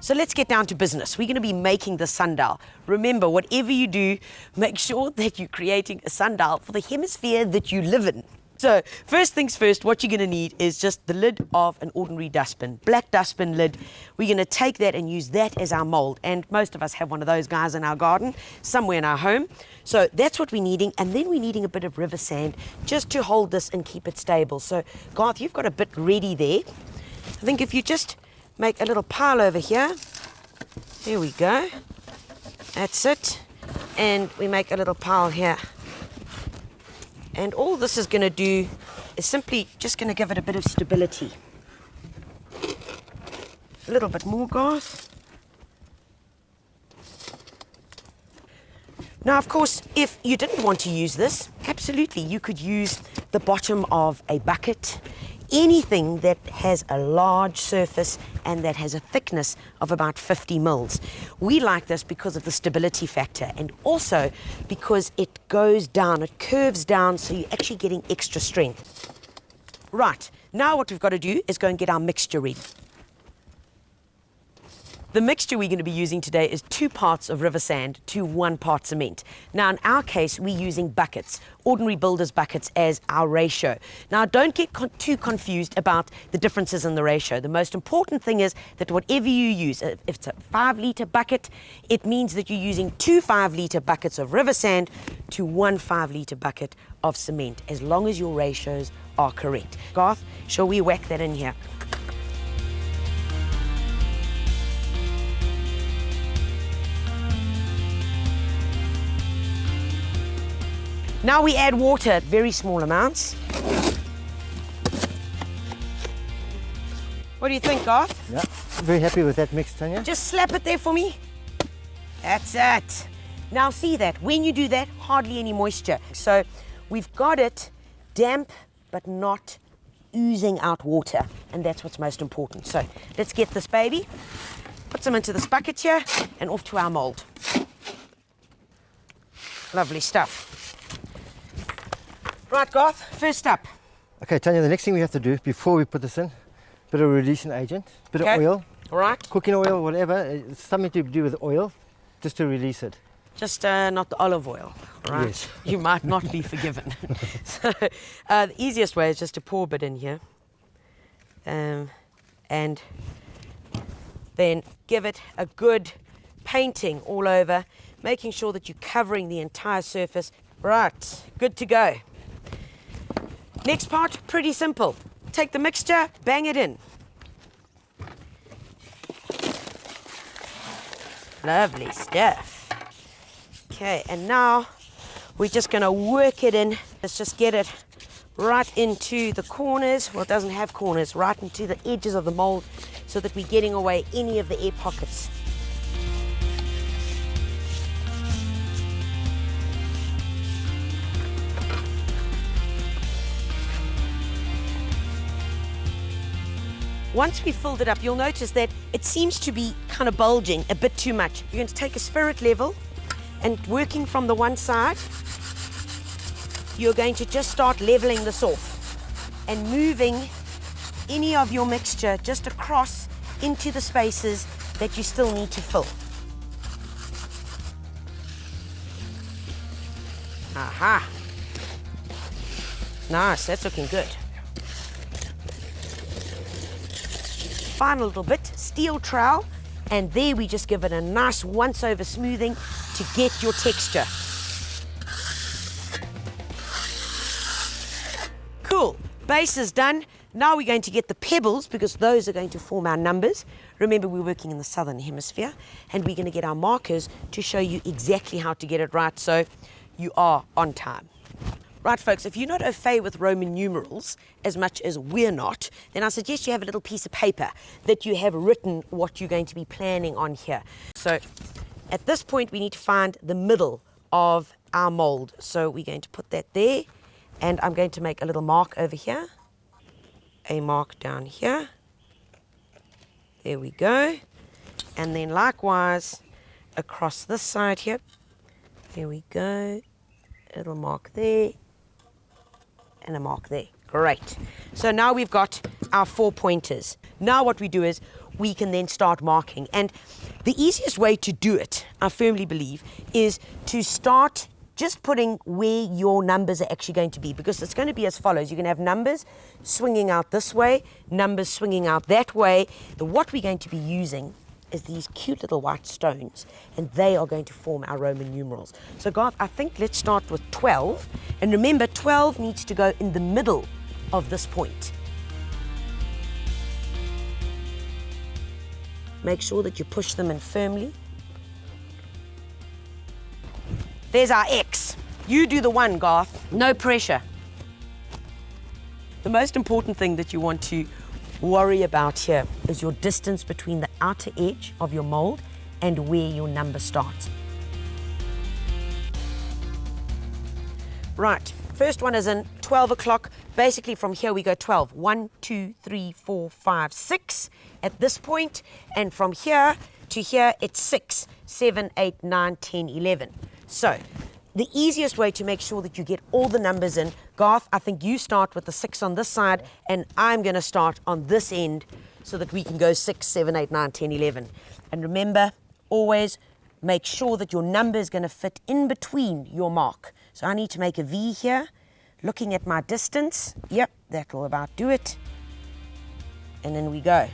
So let's get down to business. We're going to be making the sundial. Remember, whatever you do, make sure that you're creating a sundial for the hemisphere that you live in. So first things first, what you're going to need is just the lid of an ordinary dustbin, black dustbin lid. We're going to take that and use that as our mold. And most of us have one of those guys in our garden, somewhere in our home. So that's what we're needing. And then we're needing a bit of river sand just to hold this and keep it stable. So Garth, you've got a bit ready there. I think if you just make a little pile over here. There we go. That's it. And we make a little pile here. And all this is going to do is simply just going to give it a bit of stability. A little bit more, Garth. Now, of course, if you didn't want to use this, absolutely, you could use the bottom of a bucket, anything that has a large surface and that has a thickness of about 50 mils. We like this because of the stability factor and also because it goes down, it curves down, so you're actually getting extra strength. Right, now what we've got to do is go and get our mixture ready. The mixture we're going to be using today is 2 parts of river sand to 1 part cement. Now, in our case, we're using buckets, ordinary builder's buckets as our ratio. Now, don't get too confused about the differences in the ratio. The most important thing is that whatever you use, if it's a 5-litre bucket, it means that you're using 2 5-litre buckets of river sand to 1 5-litre bucket of cement, as long as your ratios are correct. Garth, shall we whack that in here? Now we add water at very small amounts. What do you think, Garth? Yeah, very happy with that mix, Tanya. Just slap it there for me. That's it. Now see that, when you do that, hardly any moisture. So we've got it damp, but not oozing out water. And that's what's most important. So let's get this baby, put some into this bucket here, and off to our mold. Lovely stuff. Right, Garth, first up. Okay, Tanya, the next thing we have to do before we put this in, bit of releasing agent, bit of oil, all right, cooking oil, whatever. It's something to do with oil, just to release it. Just not the olive oil, right? Yes. You might not be forgiven. So the easiest way is just to pour a bit in here, and then give it a good painting all over, making sure that you're covering the entire surface. Right, good to go. Next part, pretty simple. Take the mixture, bang it in. Lovely stuff. Okay, and now we're just going to work it in. Let's just get it right into the corners. Well, it doesn't have corners, right into the edges of the mold so that we're getting away any of the air pockets. Once we've filled it up, you'll notice that it seems to be kind of bulging a bit too much. You're going to take a spirit level and working from the one side, you're going to just start leveling this off and moving any of your mixture just across into the spaces that you still need to fill. Aha. Nice, that's looking good. Final little bit, steel trowel, and there we just give it a nice once-over smoothing to get your texture. Cool, base is done. Now we're going to get the pebbles because those are going to form our numbers. Remember, we're working in the southern hemisphere, and we're going to get our markers to show you exactly how to get it right, so you are on time. Right, folks, if you're not au fait with Roman numerals as much as we're not, then I suggest you have a little piece of paper that you have written what you're going to be planning on here. So at this point, we need to find the middle of our mold. So we're going to put that there, and I'm going to make a little mark over here, a mark down here. There we go. And then likewise across this side here. There we go. A little mark there. And a mark there. Great. So now we've got our 4 pointers. Now what we do is we can then start marking. And the easiest way to do it, I firmly believe, is to start just putting where your numbers are actually going to be, because it's going to be as follows. You're going to have numbers swinging out this way, numbers swinging out that way. What we're going to be using is these cute little white stones, and they are going to form our Roman numerals. So Garth, I think let's start with 12. And remember, 12 needs to go in the middle of this point. Make sure that you push them in firmly. There's our X. You do the 1, Garth. No pressure. The most important thing that you want to worry about here is your distance between the outer edge of your mold and where your number starts. Right, first one is in 12 o'clock. Basically from here we go 12. 1, 2, 3, 4, 5, 6 at this point. And from here to here it's 6, 7, 8, 9, 10, 11. So the easiest way to make sure that you get all the numbers in, Garth, I think you start with the 6 on this side, and I'm going to start on this end so that we can go 6, 7, 8, 9, 10, 11. And remember, always make sure that your number is going to fit in between your mark. So I need to make a V here, looking at my distance. Yep, that will about do it. And then we go.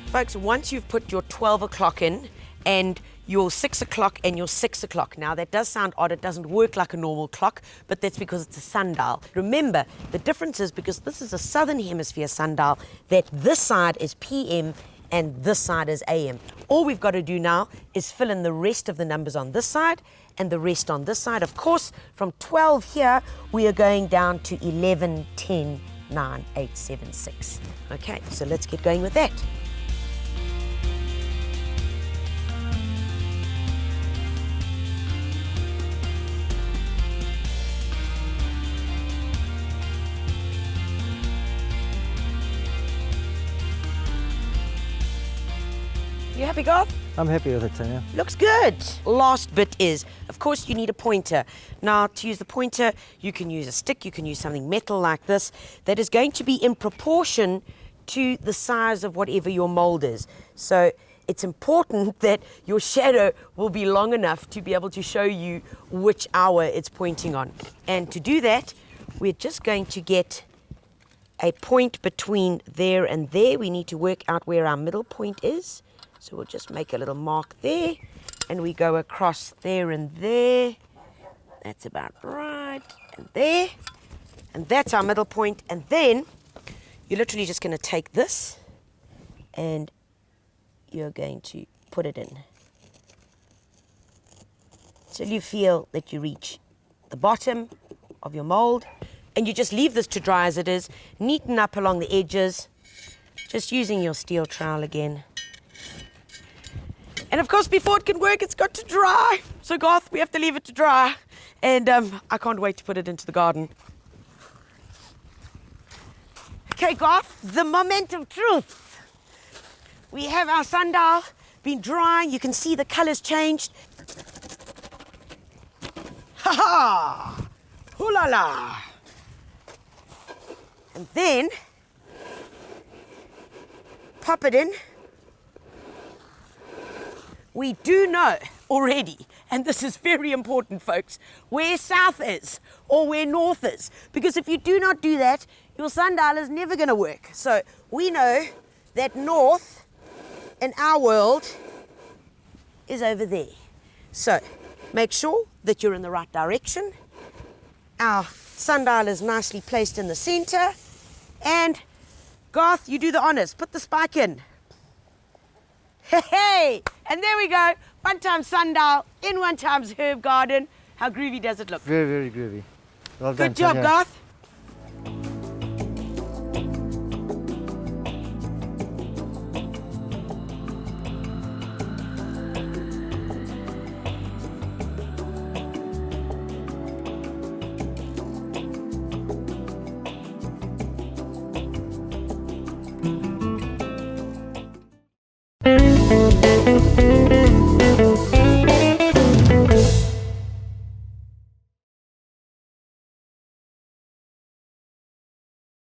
Folks, once you've put your 12 o'clock in and your 6 o'clock and your 6 o'clock, now that does sound odd, it doesn't work like a normal clock, but that's because it's a sundial. Remember, the difference is because this is a southern hemisphere sundial, that this side is PM and this side is AM. All we've got to do now is fill in the rest of the numbers on this side and the rest on this side. Of course, from 12 here, we are going down to 11, 10, 9, 8, 7, 6. Okay, so let's get going with that. You happy, Garth? I'm happy with it, Tanya. Looks good. Last bit is, of course, you need a pointer. Now, to use the pointer, you can use a stick, you can use something metal like this, that is going to be in proportion to the size of whatever your mold is. So it's important that your shadow will be long enough to be able to show you which hour it's pointing on. And to do that, we're just going to get a point between there and there. We need to work out where our middle point is. So we'll just make a little mark there, and we go across there and there. That's about right, and there. And that's our middle point. And then you're literally just going to take this and you're going to put it in till you feel that you reach the bottom of your mold. And you just leave this to dry as it is. Neaten up along the edges, just using your steel trowel again. And of course, before it can work, it's got to dry. So Garth, we have to leave it to dry. And I can't wait to put it into the garden. Okay, Garth, the moment of truth. We have our sundial been drying. You can see the colors changed. Ha ha! Hoo la la! And then pop it in. We do know already, and this is very important, folks, where south is or where north is. Because if you do not do that, your sundial is never going to work. So we know that north in our world is over there. So make sure that you're in the right direction. Our sundial is nicely placed in the center. And Garth, you do the honors. Put the spike in. Hey, and there we go. 1 times sundial in 1 times herb garden. How groovy does it look? Very, very groovy. Well done, Good job, Tanya. Garth.